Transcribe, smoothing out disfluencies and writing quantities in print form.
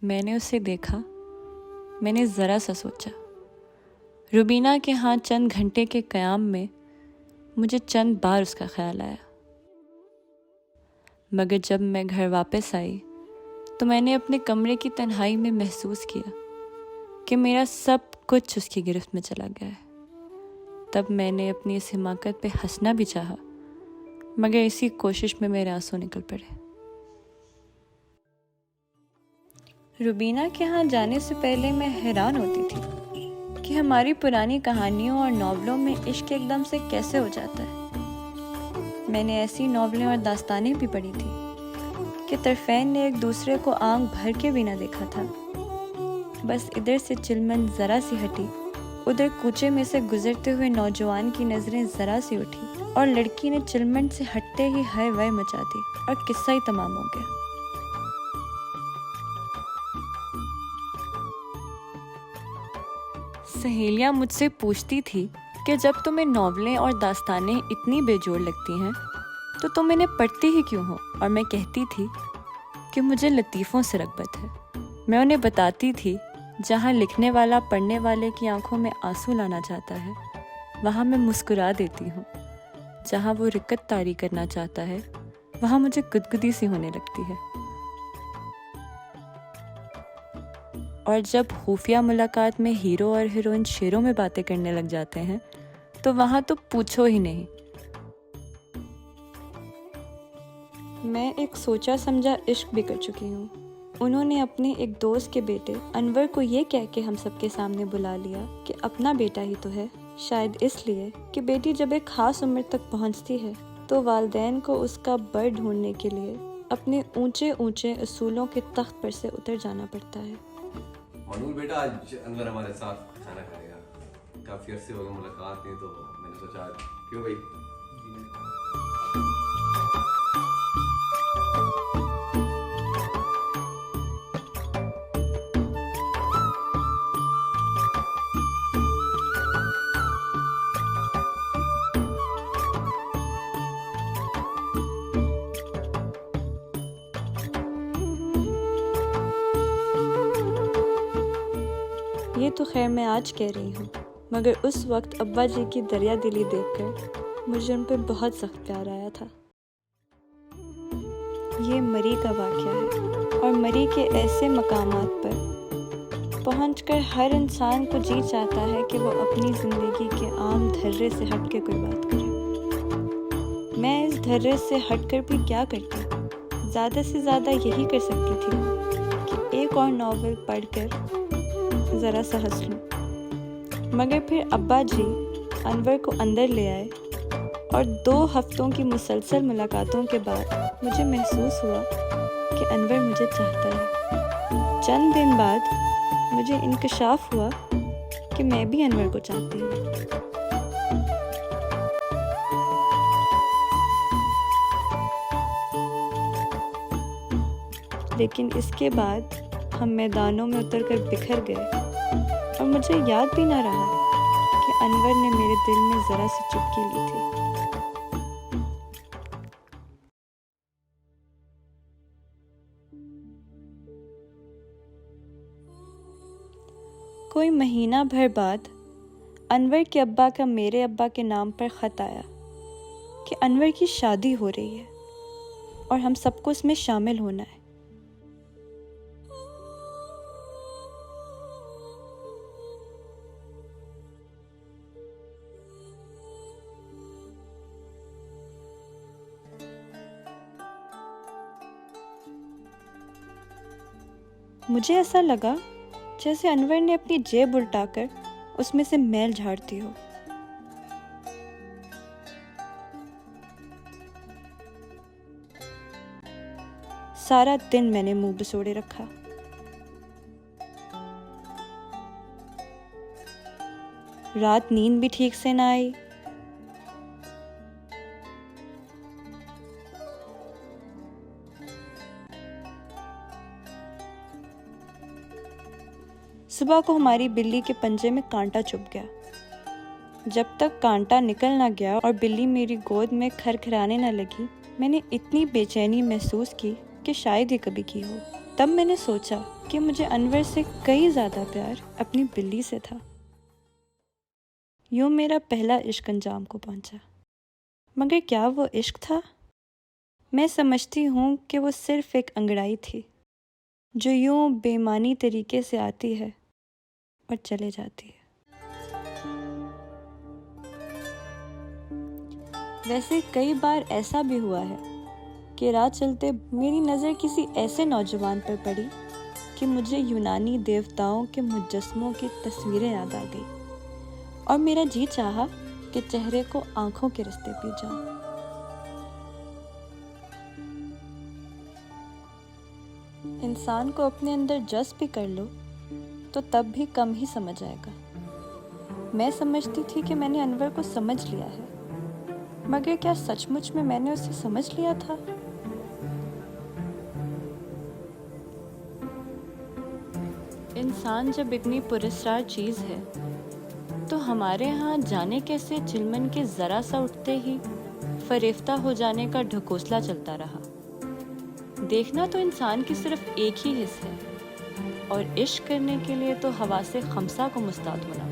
मैंने उसे देखा। मैंने ज़रा सा सोचा। रुबीना के हाथ चंद घंटे के क़याम में मुझे चंद बार उसका ख्याल आया। मगर जब मैं घर वापस आई तो मैंने अपने कमरे की तन्हाई में महसूस किया कि मेरा सब कुछ उसकी गिरफ्त में चला गया है। तब मैंने अपनी इस हिमाकत पे हंसना भी चाहा, मगर इसी कोशिश में मेरे आंसू निकल पड़े। रुबीना के यहाँ जाने से पहले मैं हैरान होती थी कि हमारी पुरानी कहानियों और नॉवलों में इश्क एकदम से कैसे हो जाता है। मैंने ऐसी नॉवलें और दास्तानें भी पढ़ी थी कि तरफ़ैन ने एक दूसरे को आंख भर के भी ना देखा था। बस इधर से चिलमन ज़रा सी हटी, उधर कूचे में से गुजरते हुए नौजवान की नज़रें ज़रा सी उठी और लड़की ने चिलमन से हटते ही हाय वाय मचा दी और किस्सा ही तमाम हो गया। सहेलियाँ मुझसे पूछती थी कि जब तुम्हें नॉवलें और दास्तानें इतनी बेजोड़ लगती हैं तो तुम इन्हें पढ़ती ही क्यों हो, और मैं कहती थी कि मुझे लतीफ़ों से रग़बत है। मैं उन्हें बताती थी जहाँ लिखने वाला पढ़ने वाले की आंखों में आंसू लाना चाहता है वहाँ मैं मुस्कुरा देती हूँ, जहाँ वो रिक्कत तारी करना चाहता है वहाँ मुझे गुदगुदी सी होने लगती है। और जब खुफिया मुलाकात में हीरो और हीरोइन शेरों में बातें करने लग जाते हैं तो वहाँ तो पूछो ही नहीं। मैं एक सोचा समझा इश्क भी कर चुकी हूँ। उन्होंने अपने एक दोस्त के बेटे अनवर को ये कह के हम सबके सामने बुला लिया कि अपना बेटा ही तो है, शायद इसलिए कि बेटी जब एक ख़ास उम्र तक पहुँचती है तो वालिदैन को उसका बर ढूंढने के लिए अपने ऊंचे ऊंचे असूलों के तख्त पर से उतर जाना पड़ता है। मनूर बेटा, आज अनवर हमारे साथ खाना खाएगा। काफ़ी अरसे हो गए मुलाकात नहीं, तो मैंने सोचा क्यों भाई। ये तो खैर मैं आज कह रही हूँ, मगर उस वक्त अब्बा जी की दरिया दिली देखकर मुझे उन पर बहुत सख्त प्यार आया था। ये मरी का वाक़या है और मरी के ऐसे मकामात पर पहुंचकर हर इंसान को जी चाहता है कि वो अपनी ज़िंदगी के आम धर्रे से हट के कोई बात करे। मैं इस धर्रे से हट कर भी क्या करती, ज़्यादा से ज़्यादा यही कर सकती थी कि एक और नॉवल पढ़कर ज़रा सा हंस लूँ। मगर फिर अब्बा जी अनवर को अंदर ले आए और 2 हफ्तों की मुसलसल मुलाकातों के बाद मुझे महसूस हुआ कि अनवर मुझे चाहता है। चंद दिन बाद मुझे इंकशाफ हुआ कि मैं भी अनवर को चाहती हूँ। लेकिन इसके बाद हम मैदानों में उतरकर बिखर गए और मुझे याद भी ना रहा कि अनवर ने मेरे दिल में ज़रा सी चुटकी ली थी। कोई महीना भर बाद अनवर के अब्बा का मेरे अब्बा के नाम पर ख़त आया कि अनवर की शादी हो रही है और हम सबको इसमें शामिल होना है। मुझे ऐसा लगा जैसे अनवर ने अपनी जेब उल्टाकर उसमें से मैल झाड़ती हो। सारा दिन मैंने मुंह बसोड़े रखा। रात नींद भी ठीक से ना आई। सुबह को हमारी बिल्ली के पंजे में कांटा चुभ गया। जब तक कांटा निकल ना गया और बिल्ली मेरी गोद में खरखराने ना लगी, मैंने इतनी बेचैनी महसूस की कि शायद ही कभी की हो। तब मैंने सोचा कि मुझे अनवर से कई ज़्यादा प्यार अपनी बिल्ली से था। यूँ मेरा पहला इश्क अंजाम को पहुँचा। मगर क्या वो इश्क था? मैं समझती हूँ कि वो सिर्फ़ एक अंगड़ाई थी जो यूँ बेमानी तरीके से आती है और चले जाती है। वैसे कई बार ऐसा भी हुआ है कि राह चलते मेरी नज़र किसी ऐसे नौजवान पर पड़ी कि मुझे यूनानी देवताओं के मुजस्समों की तस्वीरें याद आ गई और मेरा जी चाहा कि चेहरे को आंखों के रास्ते पी जाऊं। इंसान को अपने अंदर जज़्ब भी कर लो तो तब भी कम ही समझ आएगा। मैं समझती थी कि मैंने अनवर को समझ लिया है, मगर क्या सचमुच में मैंने उसे समझ लिया था? इंसान जब इतनी पुरस्कार चीज़ है तो हमारे यहाँ जाने कैसे चिलमन के ज़रा सा उठते ही फरेफ्ता हो जाने का ढकोसला चलता रहा। देखना तो इंसान की सिर्फ एक ही हिस्सा है और इश्क करने के लिए तो हवासे खमसा को मुस्ताद होना